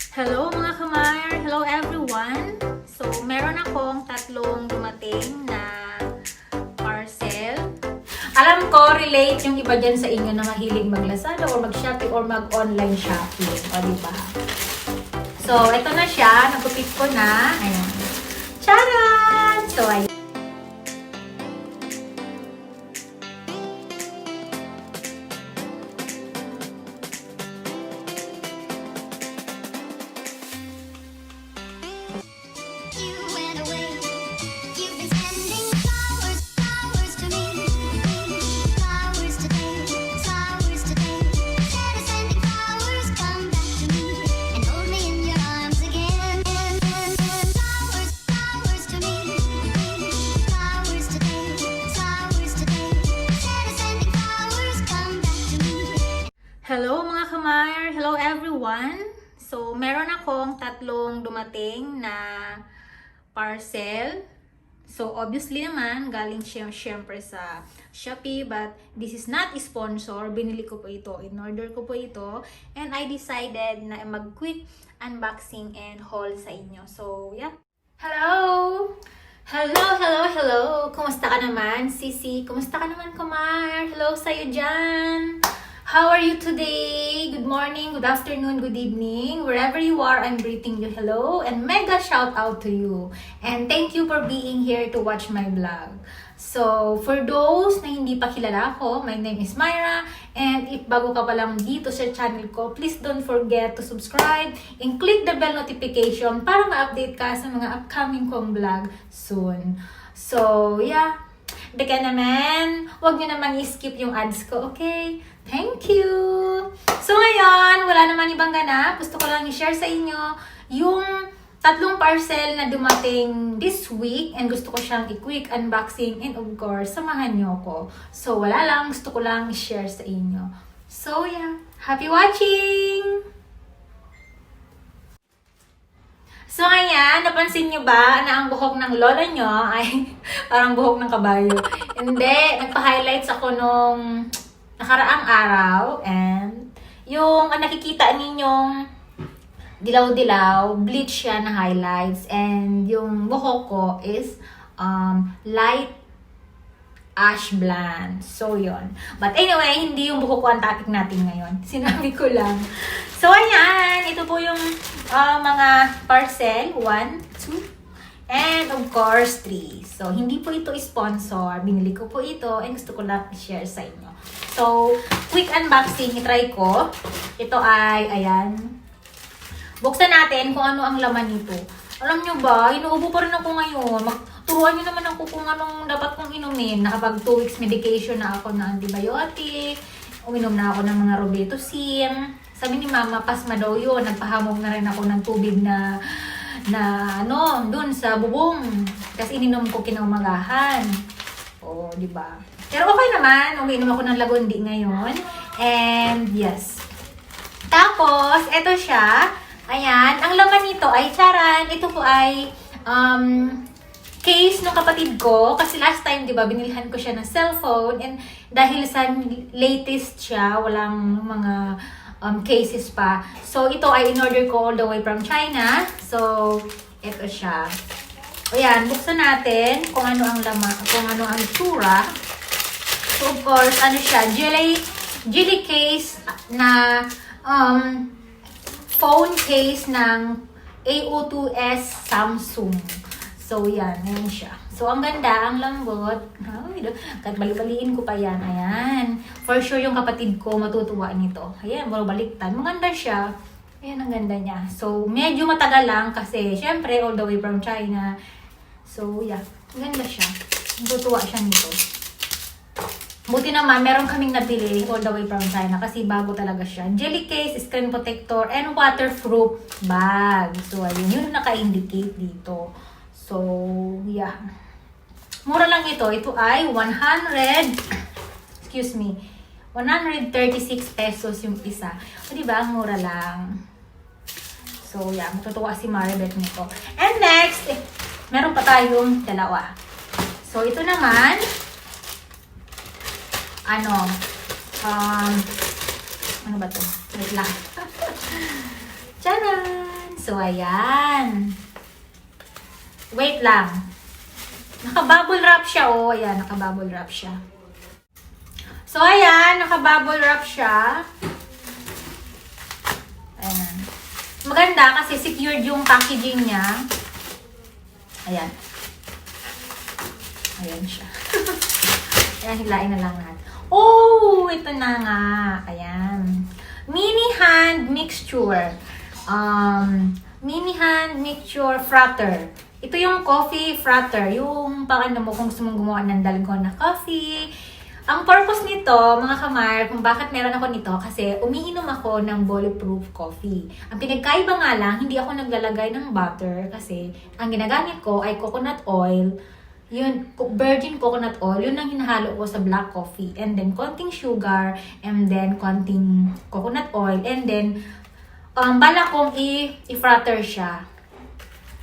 Hello mga kamar! Hello everyone! So, meron akong tatlong dumating na parcel. Alam ko, relate yung iba dyan sa inyo na mahilig mag-Lazada or mag-Shopee or mag-online shopping. O, diba? So, ito na siya. Nagupit ko na. Ayan. Charan! So, ayan. Hello mga kamar! Hello everyone! So, meron akong tatlong dumating na parcel. So, obviously naman, galing siya syempre sa Shopee, but this is not sponsor. Binili ko po ito, in-order ko po ito, and I decided na mag-quick unboxing and haul sa inyo. So, yeah. Hello! Hello, hello, hello! Kumusta ka naman, Sisi? Kumusta ka naman, Kumar? Hello sa'yo dyan! How are you today? Good morning, good afternoon, good evening. Wherever you are, I'm greeting you hello and mega shout out to you. And thank you for being here to watch my vlog. So, for those na hindi pa kilala ako, my name is Myra. And if bago ka pa lang dito sa channel ko, please don't forget to subscribe and click the bell notification para ma-update ka sa mga upcoming kong vlog soon. So, yeah. Baka naman, huwag nyo naman i-skip yung ads ko, okay? Thank you! So ngayon, wala naman ibang ganap. Gusto ko lang i-share sa inyo yung tatlong parcel na dumating this week and gusto ko siyang i-quick unboxing and of course, samahan nyo ko. So wala lang, gusto ko lang i-share sa inyo. So yeah, happy watching! So, ayan, napansin nyo ba na ang buhok ng lola nyo ay parang buhok ng kabayo? Hindi, nagpa-highlights ako nung nakaraang araw and yung nakikita ninyong dilaw-dilaw, bleach siya na highlights and yung buhok ko is light ash blonde. So, yun. But anyway, hindi yung buhok ko ang topic natin ngayon. Sinabi ko lang. So, ayan. Ito po yung mga parcel. 1, 2, and of course, 3. So, hindi po ito sponsor. Binili ko po ito and gusto ko lang i-share sa inyo. So, quick unboxing. I-try ko. Ito ay, ayan. Buksan natin kung ano ang laman nito. Alam nyo ba, inuubo pa rin ako ngayon. Turuan nyo naman ako kung anong dapat kong inumin. Nakapag 2 weeks medication na ako na antibiotic. Uminom na ako ng mga Robitussin. Sabi ni Mama, pasma daw yun. Nagpahamog na rin ako ng tubig na dun sa bubong. Kasi ininom ko kinaumagahan. O, di ba? Pero okay naman. Uminom ako ng Lagundi ngayon. And, yes. Tapos, eto siya. Ayan. Ang laman nito ay charan. Ito po ay, case ng kapatid ko. Kasi last time, di ba, binilhan ko siya ng cellphone. And dahil sa latest siya, walang mga cases pa. So, ito ay in-order ko all the way from China. So, ito siya. Ayan, buksan natin kung ano ang laman, kung ano ang itsura. So, of course, ano siya, jelly case na phone case ng A02s Samsung. So, yan. Ayan siya. So, ang ganda, ang lambot. Ay, kahit bali-baliin ko pa yan. Ayan. For sure, yung kapatid ko matutuwa nito. Ayan, baliktad. Maganda siya. Ayan, ang ganda niya. So, medyo matagal lang kasi, syempre, all the way from China. So, yeah. Ang ganda siya. Matutuwa siya nito. Buti naman, meron kaming nabili all the way from China kasi bago talaga siya. Jelly case, screen protector, and waterproof bag. So, ayun. Yun yung naka-indicate dito. So, yeah. Mura lang ito. Ito ay 136 pesos yung isa. O, diba? Mura lang. So, yeah. Matutuwa si Maribeth nito. And next, meron pa tayong dalawa. So, ito naman, ano ba to? Wait lang. Tcharan! So, ayan. Wait lang. Naka-bubble wrap siya, oh. Ayan, naka-bubble wrap siya. So, ayan. Naka-bubble wrap siya. Ayan. Maganda kasi secured yung packaging niya. Ayan. Ayan siya. Ayan, hilain na lang natin. Oh! Ito na nga. Ayan. Mini hand mixture. Mini hand mixture fratter. Ito yung coffee fratter. Yung paano mo kung gusto mong gumawa ng dalgona coffee. Ang purpose nito, mga kamar, kung bakit meron ako nito, kasi umiinom ako ng bulletproof coffee. Ang pinagkaiba nga lang, hindi ako naglalagay ng butter kasi ang ginagamit ko ay coconut oil. Yun, virgin coconut oil, yun ang hinahalo ko sa black coffee. And then, konting sugar, and then, konting coconut oil, and then, bala kong i-fratter siya.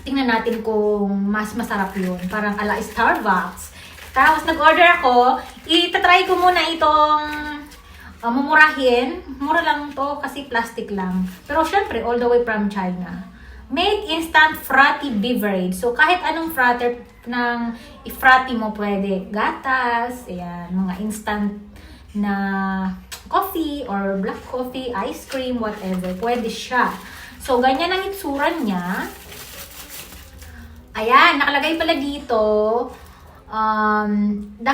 Tingnan natin kung mas masarap yun. Parang ala Starbucks. Tapos, nag-order ako. Itatry ko muna itong mumurahin. Mura lang to kasi plastic lang. Pero syempre, all the way from China. Made instant frothy beverage. So, kahit anong fratter ng i-frothy mo pwede. Gatas, ayan, mga instant na coffee or black coffee, ice cream, whatever. Pwede siya. So, ganyan ang itsura niya. Ayan, nakalagay pala dito. The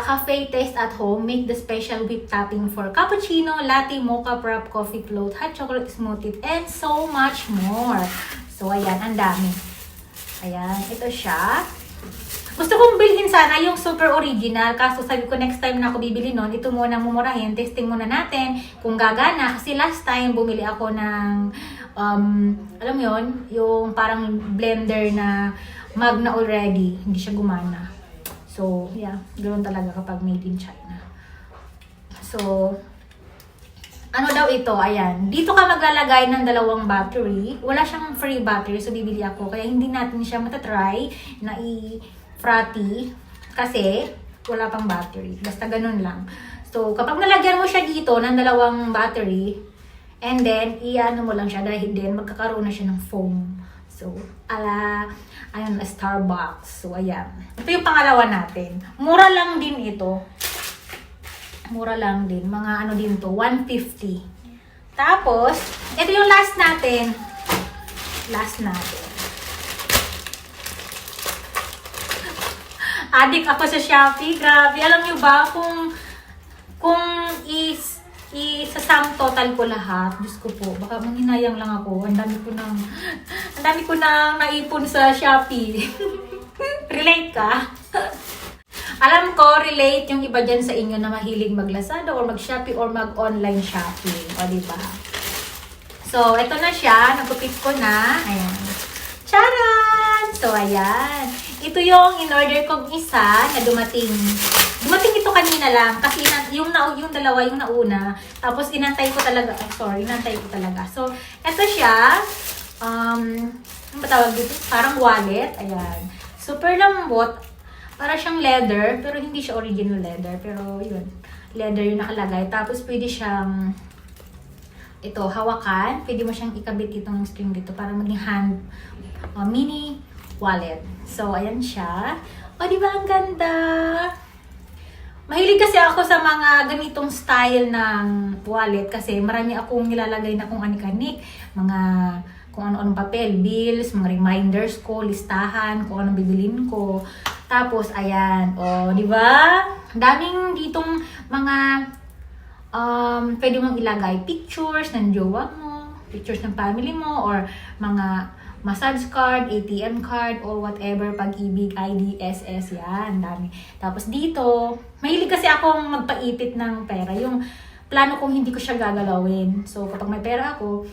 cafe taste at home, make the special whipped topping for cappuccino, latte, mocha, frap, coffee float, hot chocolate smoothie, and so much more. So, ayan, ang dami. Ayan, ito siya. Gusto kong bilhin sana yung super original, kaso sabi ko next time na ako bibili nun, ito muna mumurahin, testing muna natin kung gagana. Kasi last time, bumili ako ng, alam mo yun, yung parang blender na Magna already, hindi siya gumana. So, yeah, ganoon talaga kapag made in China. So, ano daw ito? Ayan. Dito ka maglalagay ng 2 battery. Wala siyang free battery, so bibili ako. Kaya hindi natin siya matatry na i-frothy kasi wala pang battery. Basta ganun lang. So, kapag nalagyan mo siya dito ng 2 battery, and then, i-ano mo lang siya dahil din magkakaroon na siya ng foam. So, ayun, Starbucks. So, ayan. Ito yung pangalawa natin. Mura lang din ito. Mura lang din. Mga ano din to, 150. Tapos, ito yung last natin. Last natin. Adik ako sa Shopee. Grabe. Alam nyo ba kung isa-sum total ko lahat, Diyos ko po, baka manghinayang lang ako. Ang dami ko na naipon sa Shopee. Relate ka? Alam ko, relate yung iba dyan sa inyo na mahilig mag-Lazada or mag-Shopee or mag-online shopping. O, diba? So, ito na siya. Nagupit ko na. Ayan. Charan! So, ayan. Ito yung in-order kong isa na dumating. Dumating ito kanina lang. Kasi yung dalawa, yung nauna. Tapos, inantay ko talaga. Inantay ko talaga. So, ito siya. Ano ba tawag dito? Parang wallet. Ayan. Super lambot. Para siyang leather, pero hindi siya original leather. Pero yun, leather yung nakalagay. Tapos pwede siyang, ito, hawakan. Pwede mo siyang ikabit itong string dito para maging mini wallet. So, ayan siya. O, di ba ang ganda? Mahilig kasi ako sa mga ganitong style ng wallet kasi marami akong nilalagay na kung anik-anik. Mga kung ano-anong papel, bills, mga reminders ko, listahan, kung anong bibilin ko. Tapos, ayan, di ba? Daming ditong mga pwede mong ilagay pictures ng jowa mo, pictures ng family mo, or mga massage card, ATM card, or whatever, Pag-ibig, ID, SS, yan, dami. Tapos dito, mahilig kasi akong magpaipit ng pera. Yung plano kong hindi ko siya gagalawin. So, kapag may pera ako,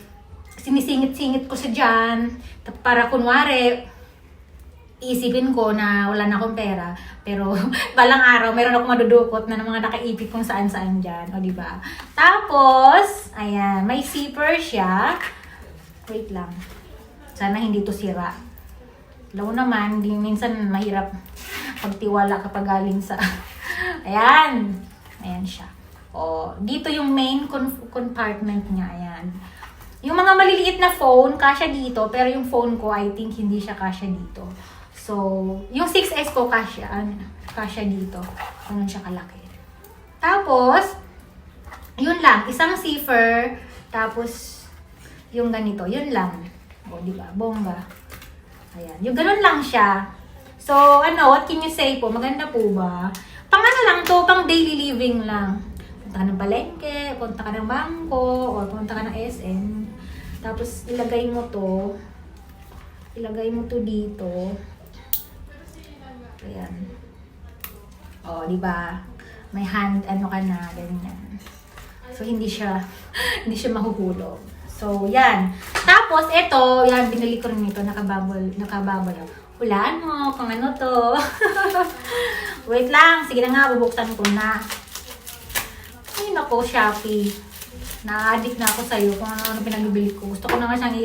sinisingit-singit ko sa dyan, para kunwari, isipin ko na wala na akong pera, pero balang araw, meron akong madudukot na ng mga nakaipit kung saan-saan dyan, o diba? Tapos, ayan, may zipper siya. Wait lang. Sana hindi to sira. Alam mo naman, di minsan mahirap pagtiwala kapag galing sa... Ayan. Ayan siya. O, dito yung main compartment niya, ayan. Yung mga maliliit na phone, kasya dito. Pero yung phone ko, I think hindi siya kasya dito. So, yung 6S ko kasya dito. Ganun siya kalaki. Tapos, yun lang. Isang zipper. Tapos, yung ganito. Yun lang. O, diba? Bongga. Ayan. Yung ganun lang siya. So, what can you say po? Maganda po ba? Pang ano lang to, pang daily living lang. Punta ka ng palengke, punta ka ng bangko, o punta ka ng SM. Tapos, ilagay mo to dito. Ayan. O, diba? May hand, ka na, ganyan. So, hindi siya mahuhulog. So, yan. Tapos, ito, yan, binili ko rin ito, nakabubble. Hulaan mo kung ano to. Wait lang, sige na nga, bubuksan ko na. Ay, nako, Shopee. Na-addict na ako sa'yo kung ano pinagbibili ko. Gusto ko na nga siyang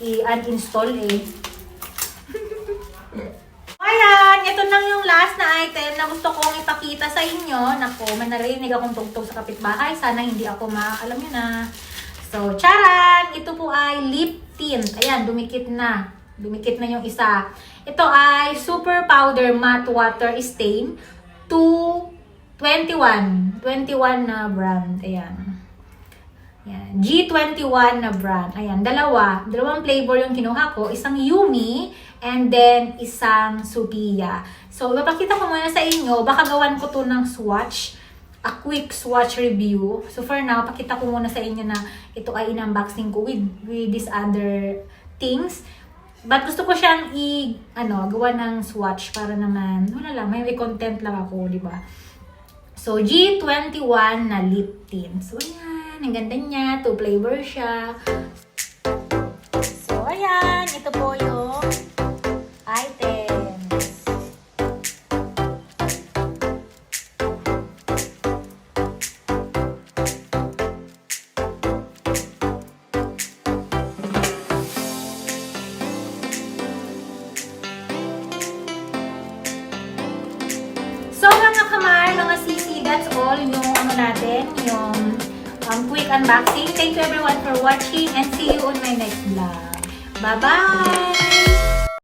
i-uninstall eh. Ayan, ito lang yung last na item na gusto kong ipakita sa inyo. Nako, may narinig akong tugtog sa kapitbahay. Sana hindi ako alam nyo na. So, charan! Ito po ay lip tint. Ayan, dumikit na. Dumikit na yung isa. Ito ay Super Powder Matte Water Stain 21 na brand. Ayan. Ayan. G21 na brand. Ayan, dalawang flavor yung kinuha ko. Isang Yumi and then isang Sophia. So, ipapakita ko muna sa inyo. Baka gawan ko to ng swatch. A quick swatch review. So, for now, pakita ko muna sa inyo na ito ay in-unboxing ko with these other things. But gusto ko siyang gawa ng swatch para naman, wala lang, may content lang ako, di ba? So, G21 na lip tint. So, ayan, ang ganda niya. 2 flavor siya. So, ayan, ito po yung items. So, mga kamar, mga sisi, that's all yung yung quick unboxing. Thank you everyone for watching and see you on my next vlog. Bye-bye!